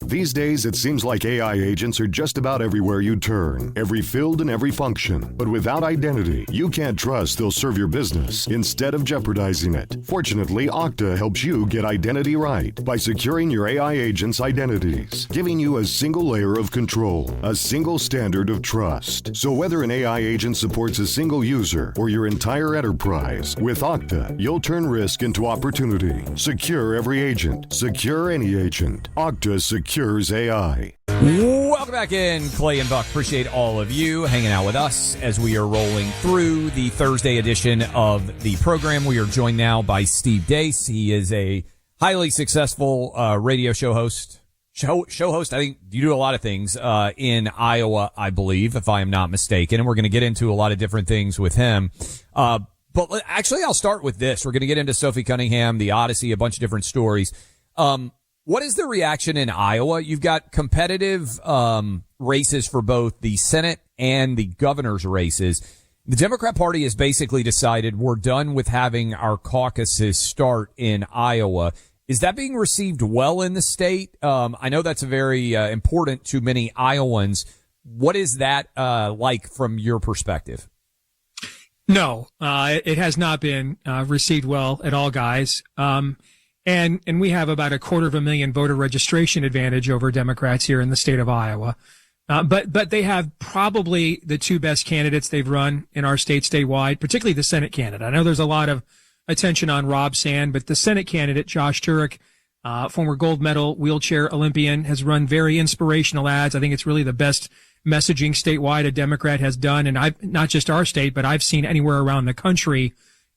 These days, it seems like AI agents are just about everywhere you turn, every field and every function. But without identity, you can't trust they'll serve your business instead of jeopardizing it. Fortunately, Okta helps you get identity right by securing your AI agents' identities, giving you a single layer of control, a single standard of trust. So whether an AI agent supports a single user or your entire enterprise, with Okta, you'll turn risk into opportunity. Secure every agent. Secure any agent. Okta secures AI. Welcome back in, Clay and Buck. Appreciate all of you hanging out with us as we are rolling through the Thursday edition of the program. We are joined now by Steve Deace. He is a highly successful radio show host. Show host, I think you do a lot of things in Iowa, I believe, if I am not mistaken. And we're going to get into a lot of different things with him. But actually, I'll start with this. We're going to get into Sophie Cunningham, the Odyssey, a bunch of different stories. What is the reaction in Iowa? You've got competitive races for both the Senate and the governor's races. The Democrat Party has basically decided we're done with having our caucuses start in Iowa. Is that being received well in the state? I know that's very important to many Iowans. What is that like from your perspective? No, it has not been received well at all, guys. And we have about 250,000 voter registration advantage over Democrats here in the state of Iowa. But they have probably the two best candidates they've run in our state statewide, particularly the Senate candidate. I know there's a lot of attention on Rob Sand, but the Senate candidate, Josh Turek, former gold medal wheelchair Olympian, has run very inspirational ads. I think it's really the best messaging statewide a Democrat has done. And not just our state, but I've seen anywhere around the country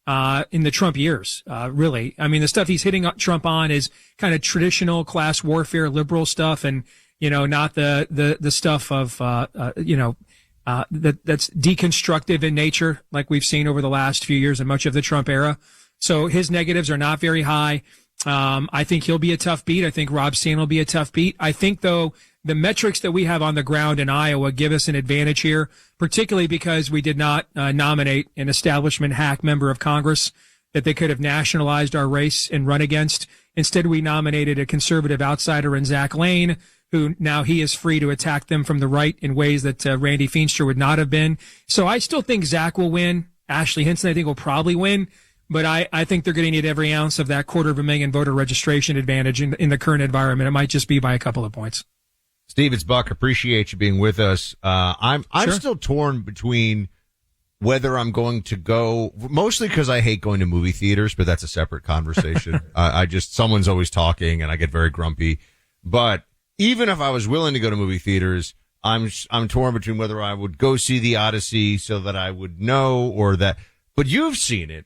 in the Trump years, really. I mean, the stuff he's hitting Trump on is kind of traditional class warfare, liberal stuff, and, not the stuff of, that's deconstructive in nature, like we've seen over the last few years and much of the Trump era. So his negatives are not very high. I think he'll be a tough beat. I think Rob Sand will be a tough beat. I think, though, the metrics that we have on the ground in Iowa give us an advantage here, particularly because we did not nominate an establishment hack member of Congress that they could have nationalized our race and run against. Instead, we nominated a conservative outsider in Zach Lane, who now he is free to attack them from the right in ways that Randy Feenstra would not have been. So I still think Zach will win. Ashley Hinson, I think, will probably win. But I think they're going to need every ounce of that 250,000 voter registration advantage in the current environment. It might just be by a couple of points. Steve, it's Buck. Appreciate you being with us. I'm still torn between whether I'm going to go, mostly because I hate going to movie theaters, but that's a separate conversation. Someone's always talking and I get very grumpy. But even if I was willing to go to movie theaters, I'm torn between whether I would go see the Odyssey so that I would know or that, but you've seen it.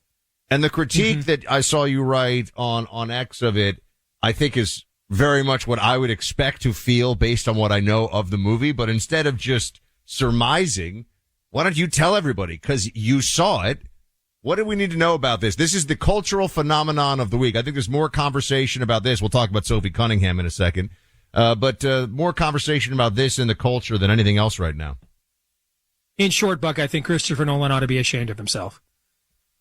And the critique that I saw you write on X of it, I think is very much what I would expect to feel based on what I know of the movie. But instead of just surmising, why don't you tell everybody? Because you saw it. What do we need to know about this? This is the cultural phenomenon of the week. I think there's more conversation about this. We'll talk about Sophie Cunningham in a second. But more conversation about this in the culture than anything else right now. In short, Buck, I think Christopher Nolan ought to be ashamed of himself.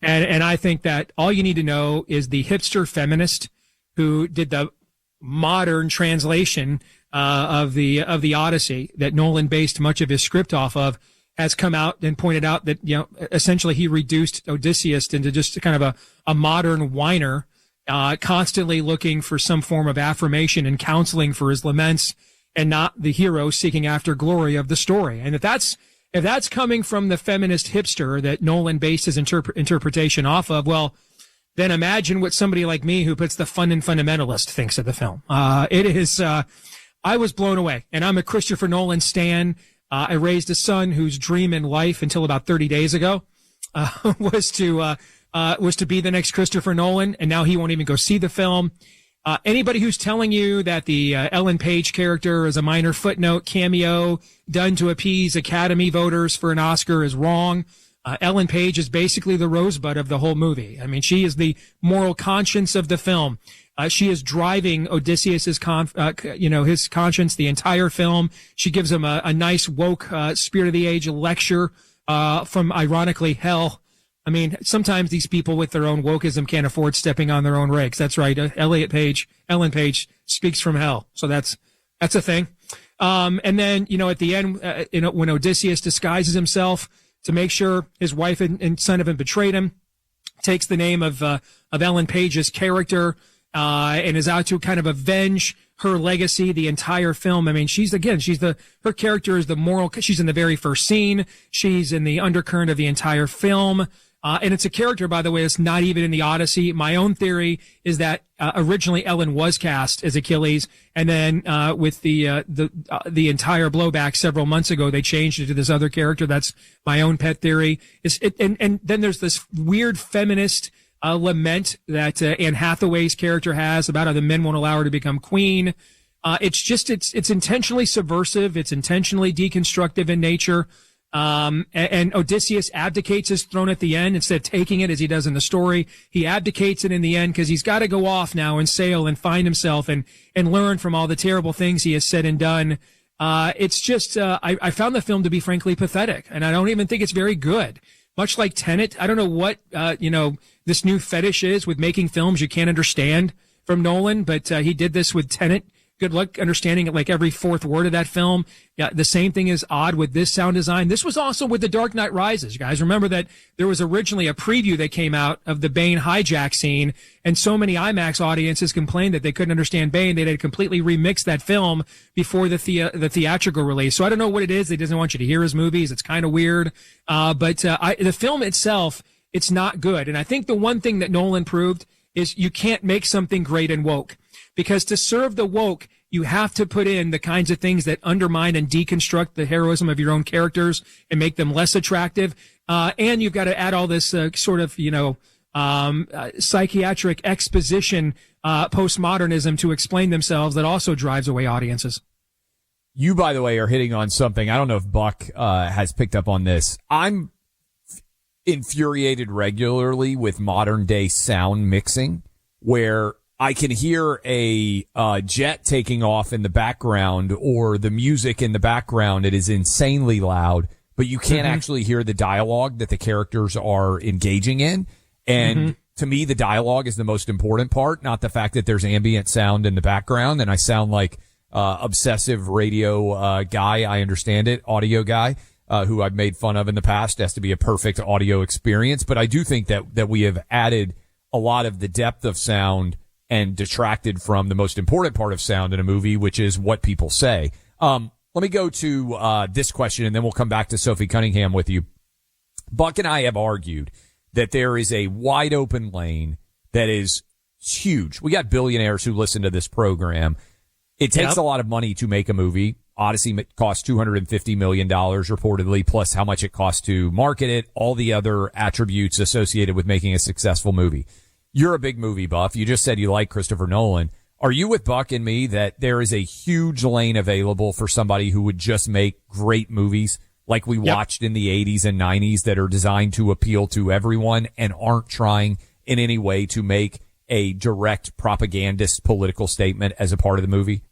And I think that all you need to know is the hipster feminist who did the modern translation of the Odyssey that Nolan based much of his script off of has come out and pointed out that, essentially he reduced Odysseus into just kind of a modern whiner, constantly looking for some form of affirmation and counseling for his laments and not the hero seeking after glory of the story. And if that's coming from the feminist hipster that Nolan based his interpretation off of, well, then imagine what somebody like me who puts the fun and fundamentalist thinks of the film. I was blown away, and I'm a Christopher Nolan stan. I raised a son whose dream in life until about 30 days ago was to be the next Christopher Nolan, and now he won't even go see the film. Anybody who's telling you that the Ellen Page character is a minor footnote cameo done to appease Academy voters for an Oscar is wrong. Ellen Page is basically the rosebud of the whole movie. I mean, she is the moral conscience of the film. She is driving Odysseus's his conscience the entire film. She gives him a nice woke, spirit of the age lecture, from ironically hell. I mean, sometimes these people with their own wokeism can't afford stepping on their own rakes. That's right. Ellen Page speaks from hell. So that's a thing. And then, at the end, when Odysseus disguises himself to make sure his wife and son haven't betrayed him, takes the name of Ellen Page's character, and is out to kind of avenge her legacy the entire film. I mean, her character is the moral, she's in the very first scene. She's in the undercurrent of the entire film. And it's a character, by the way, that's not even in the Odyssey. My own theory is that originally Ellen was cast as Achilles, and then with the entire blowback several months ago, they changed it to this other character. That's my own pet theory. And then there's this weird feminist lament that Anne Hathaway's character has about how the men won't allow her to become queen. It's intentionally subversive. It's intentionally deconstructive in nature. And Odysseus abdicates his throne at the end instead of taking it as he does in the story. He abdicates it in the end because he's got to go off now and sail and find himself and learn from all the terrible things he has said and done. It's just, I found the film to be frankly pathetic, and I don't even think it's very good. Much like Tenet, I don't know what, this new fetish is with making films you can't understand from Nolan, but he did this with Tenet. Good luck understanding it, like every fourth word of that film. Yeah, the same thing is odd with this sound design. This was also with The Dark Knight Rises. You guys remember that there was originally a preview that came out of the Bane hijack scene, and so many IMAX audiences complained that they couldn't understand Bane. They had completely remixed that film before the theatrical release. So I don't know what it is. They doesn't want you to hear his movies. It's kind of weird. But the film itself, it's not good. And I think the one thing that Nolan proved is you can't make something great and woke. Because to serve the woke, you have to put in the kinds of things that undermine and deconstruct the heroism of your own characters and make them less attractive. And you've got to add all this psychiatric exposition, postmodernism to explain themselves that also drives away audiences. You, by the way, are hitting on something. I don't know if Buck has picked up on this. I'm infuriated regularly with modern day sound mixing where I can hear a jet taking off in the background or the music in the background. It is insanely loud, but you can't actually hear the dialogue that the characters are engaging in. And to me, the dialogue is the most important part, not the fact that there's ambient sound in the background. And I sound like obsessive radio guy. I understand it. Audio guy who I've made fun of in the past. It has to be a perfect audio experience. But I do think that we have added a lot of the depth of sound and detracted from the most important part of sound in a movie, which is what people say. Let me go to this question, and then we'll come back to Sophie Cunningham with you. Buck and I have argued that there is a wide open lane that is huge. We got billionaires who listen to this program. It takes a lot of money to make a movie. Odyssey cost $250 million reportedly, plus how much it costs to market it, all the other attributes associated with making a successful movie. You're a big movie buff. You just said you like Christopher Nolan. Are you with Buck and me that there is a huge lane available for somebody who would just make great movies like we watched in the 80s and 90s that are designed to appeal to everyone and aren't trying in any way to make a direct propagandist political statement as a part of the movie?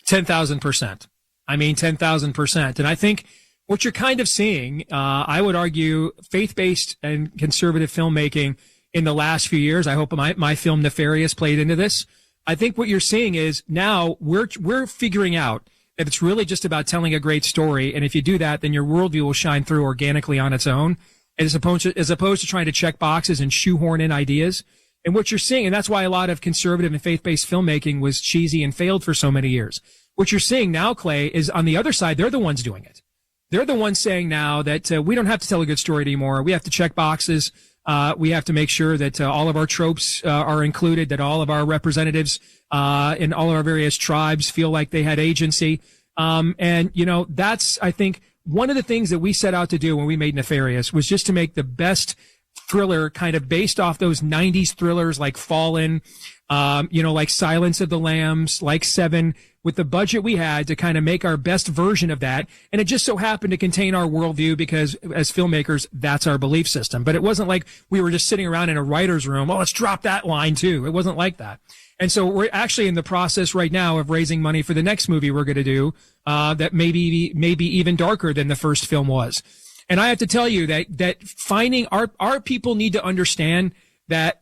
10,000%. I mean, 10,000%. And I think what you're kind of seeing, I would argue, faith-based and conservative filmmaking in the last few years. I hope my film Nefarious played into this. I think what you're seeing is now we're figuring out that it's really just about telling a great story. And if you do that, then your worldview will shine through organically on its own, as opposed to trying to check boxes and shoehorn in ideas. And what you're seeing, and that's why a lot of conservative and faith-based filmmaking was cheesy and failed for so many years. What you're seeing now, Clay, is on the other side, they're the ones doing it. They're the ones saying now that we don't have to tell a good story anymore. We have to check boxes. We have to make sure that all of our tropes are included, that all of our representatives in all of our various tribes feel like they had agency. And that's, I think, one of the things that we set out to do when we made Nefarious was just to make the best thriller kind of based off those 90s thrillers like Fallen, like Silence of the Lambs, like Seven, with the budget we had to kind of make our best version of that. And it just so happened to contain our worldview because as filmmakers, that's our belief system. But it wasn't like we were just sitting around in a writer's room. Oh, let's drop that line too. It wasn't like that. And so we're actually in the process right now of raising money for the next movie we're going to do, that maybe even darker than the first film was. And I have to tell you that finding our people need to understand that,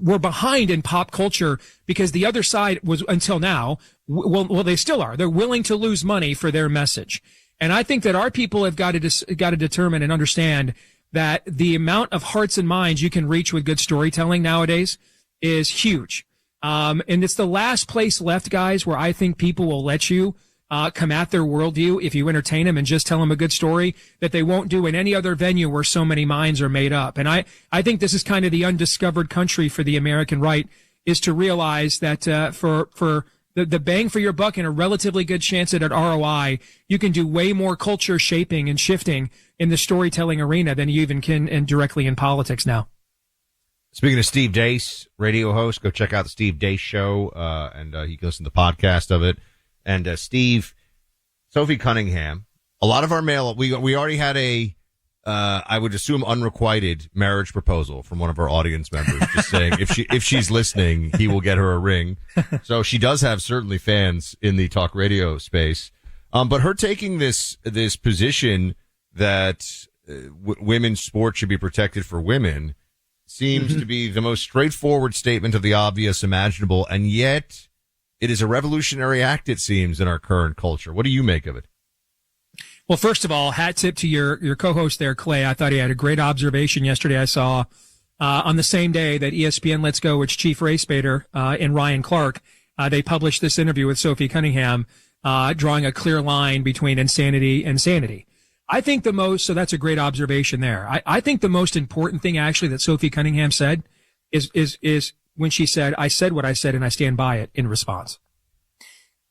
we're behind in pop culture because the other side was until now, well, they still are. They're willing to lose money for their message. And I think that our people have got to determine and understand that the amount of hearts and minds you can reach with good storytelling nowadays is huge. And it's the last place left, guys, where I think people will let you come at their worldview if you entertain them and just tell them a good story that they won't do in any other venue where so many minds are made up. And I think this is kind of the undiscovered country for the American right, is to realize that for the bang for your buck and a relatively good chance at an ROI, you can do way more culture shaping and shifting in the storytelling arena than you even can directly in politics now. Speaking of Steve Deace, radio host, go check out the Steve Deace show, and he can listen to the podcast of it. And Sophie Cunningham, a lot of our mail, we already had a, I would assume unrequited marriage proposal from one of our audience members, just saying if she's listening, he will get her a ring. So she does have certainly fans in the talk radio space. But her taking this position that women's sports should be protected for women seems to be the most straightforward statement of the obvious imaginable, and yet it is a revolutionary act, it seems, in our current culture. What do you make of it? Well, first of all, hat tip to your co-host there, Clay. I thought he had a great observation yesterday. I saw on the same day that ESPN Let's Go, which Chief Race Bader and Ryan Clark, they published this interview with Sophie Cunningham, drawing a clear line between insanity and sanity. I think so that's a great observation there. I think the most important thing actually that Sophie Cunningham said is when she said, I said what I said and I stand by it in response.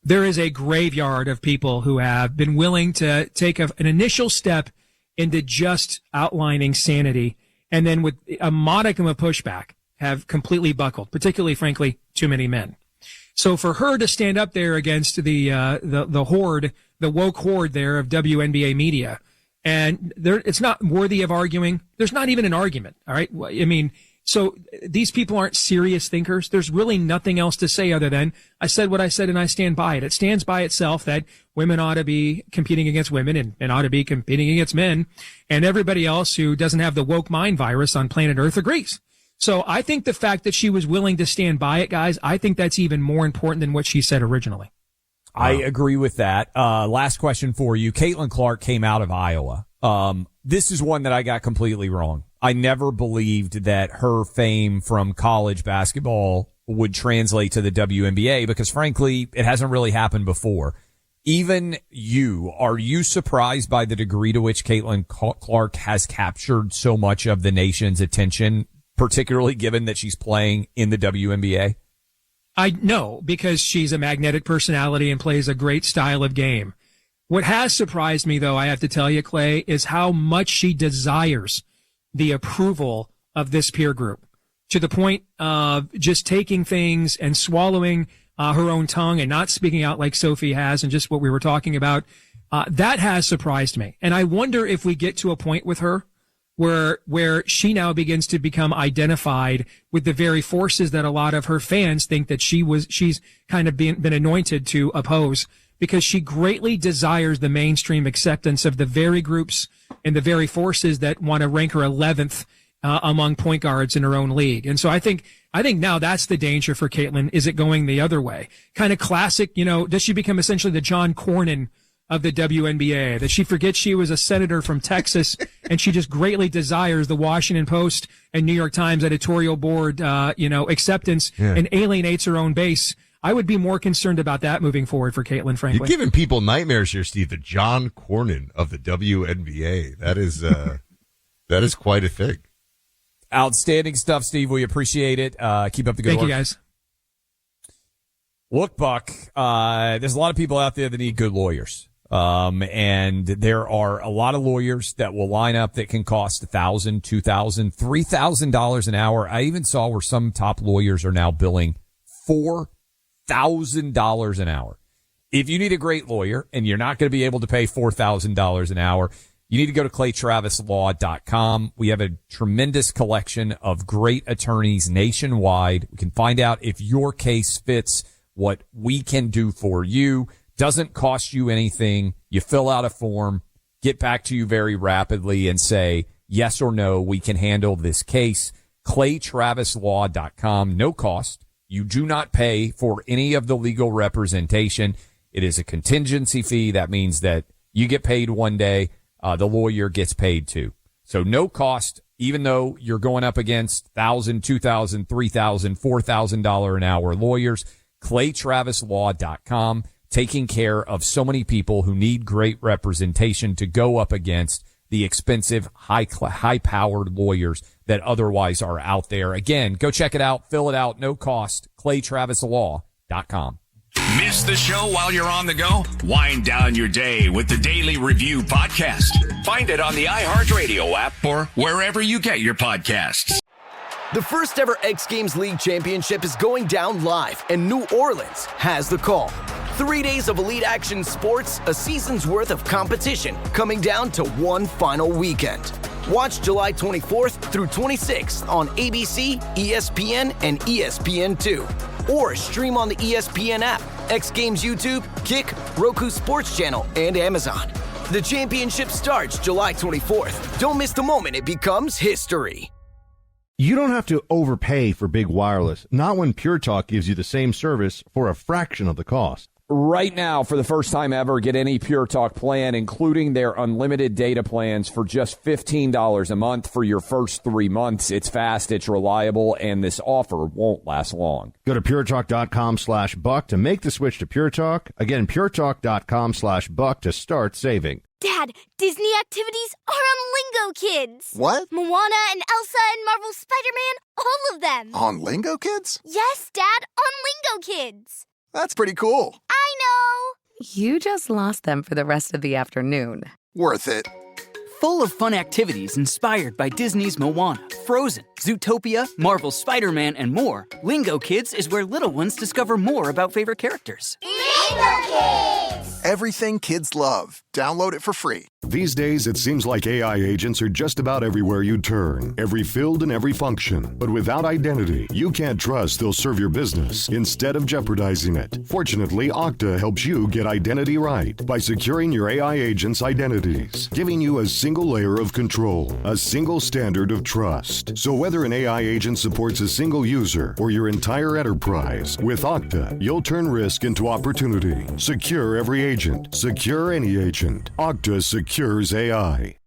There is a graveyard of people who have been willing to take an initial step into just outlining sanity and then with a modicum of pushback have completely buckled, particularly, frankly, too many men. So for her to stand up there against the horde, the woke horde there of WNBA media, and it's not worthy of arguing. There's not even an argument. All right. I mean, so these people aren't serious thinkers. There's really nothing else to say other than I said what I said and I stand by it. It stands by itself that women ought to be competing against women and ought to be competing against men, and everybody else who doesn't have the woke mind virus on planet Earth agrees. So I think the fact that she was willing to stand by it, guys, I think that's even more important than what she said originally. I agree with that. Last question for you. Caitlin Clark came out of Iowa. This is one that I got completely wrong. I never believed that her fame from college basketball would translate to the WNBA because frankly, it hasn't really happened before. Even are you surprised by the degree to which Caitlin Clark has captured so much of the nation's attention, particularly given that she's playing in the WNBA? I know, because she's a magnetic personality and plays a great style of game. What has surprised me, though, I have to tell you, Clay, is how much she desires the approval of this peer group to the point of just taking things and swallowing her own tongue and not speaking out like Sophie has and just what we were talking about. That has surprised me. And I wonder if we get to a point with her where she now begins to become identified with the very forces that a lot of her fans think that she's kind of been anointed to oppose, because she greatly desires the mainstream acceptance of the very groups and the very forces that want to rank her 11th among point guards in her own league. And so I think now that's the danger for Caitlin. Is it going the other way? Kind of classic, does she become essentially the John Cornyn of the WNBA, that she forgets she was a senator from Texas and she just greatly desires the Washington Post and New York Times editorial board, acceptance and alienates her own base? I would be more concerned about that moving forward for Caitlin, frankly. You're giving people nightmares here, Steve. The John Cornyn of the WNBA. That is quite a thing. Outstanding stuff, Steve. We appreciate it. Keep up the good work. Thank you, guys. Look, Buck, there's a lot of people out there that need good lawyers. And there are a lot of lawyers that will line up that can cost $1,000, $2,000, $3,000 an hour. I even saw where some top lawyers are now billing $4,000 an hour. If you need a great lawyer and you're not going to be able to pay $4,000 an hour, you need to go to claytravislaw.com. We have a tremendous collection of great attorneys nationwide. We can find out if your case fits what we can do for you. Doesn't cost you anything. You fill out a form, get back to you very rapidly and say, yes or no, we can handle this case. claytravislaw.com. No cost. You do not pay for any of the legal representation. It is a contingency fee. That means that you get paid one day. The lawyer gets paid too. So no cost, even though you're going up against $1,000, $2,000, $3,000, $4,000 an hour lawyers. claytravislaw.com. Taking care of so many people who need great representation to go up against the expensive, high-powered lawyers that otherwise are out there. Again, go check it out. Fill it out. No cost. claytravislaw.com. Miss the show while you're on the go? Wind down your day with the Daily Review Podcast. Find it on the iHeartRadio app or wherever you get your podcasts. The first ever X Games League Championship is going down live, and New Orleans has the call. 3 days of elite action sports, a season's worth of competition, coming down to one final weekend. Watch July 24th through 26th on ABC, ESPN, and ESPN2. Or stream on the ESPN app, X Games YouTube, Kick, Roku Sports Channel, and Amazon. The championship starts July 24th. Don't miss the moment it becomes history. You don't have to overpay for big wireless, not when Pure Talk gives you the same service for a fraction of the cost. Right now, for the first time ever, get any Pure Talk plan, including their unlimited data plans, for just $15 a month for your first 3 months. It's fast, it's reliable, and this offer won't last long. Go to puretalk.com/buck to make the switch to Pure Talk. Again, puretalk.com/buck to start saving. Dad, Disney activities are on Lingo Kids. What? Moana and Elsa and Marvel's Spider-Man, all of them. On Lingo Kids? Yes, Dad, on Lingo Kids. That's pretty cool. I know. You just lost them for the rest of the afternoon. Worth it. Full of fun activities inspired by Disney's Moana, Frozen, Zootopia, Marvel's Spider-Man, and more, Lingo Kids is where little ones discover more about favorite characters. Lingo Kids! Everything kids love. Download it for free. These days, it seems like AI agents are just about everywhere you turn, every field and every function. But without identity, you can't trust they'll serve your business instead of jeopardizing it. Fortunately, Okta helps you get identity right by securing your AI agents' identities, giving you a single layer of control, a single standard of trust. So whether an AI agent supports a single user or your entire enterprise, with Okta, you'll turn risk into opportunity. Secure every agent. Secure any agent. Okta secures AI.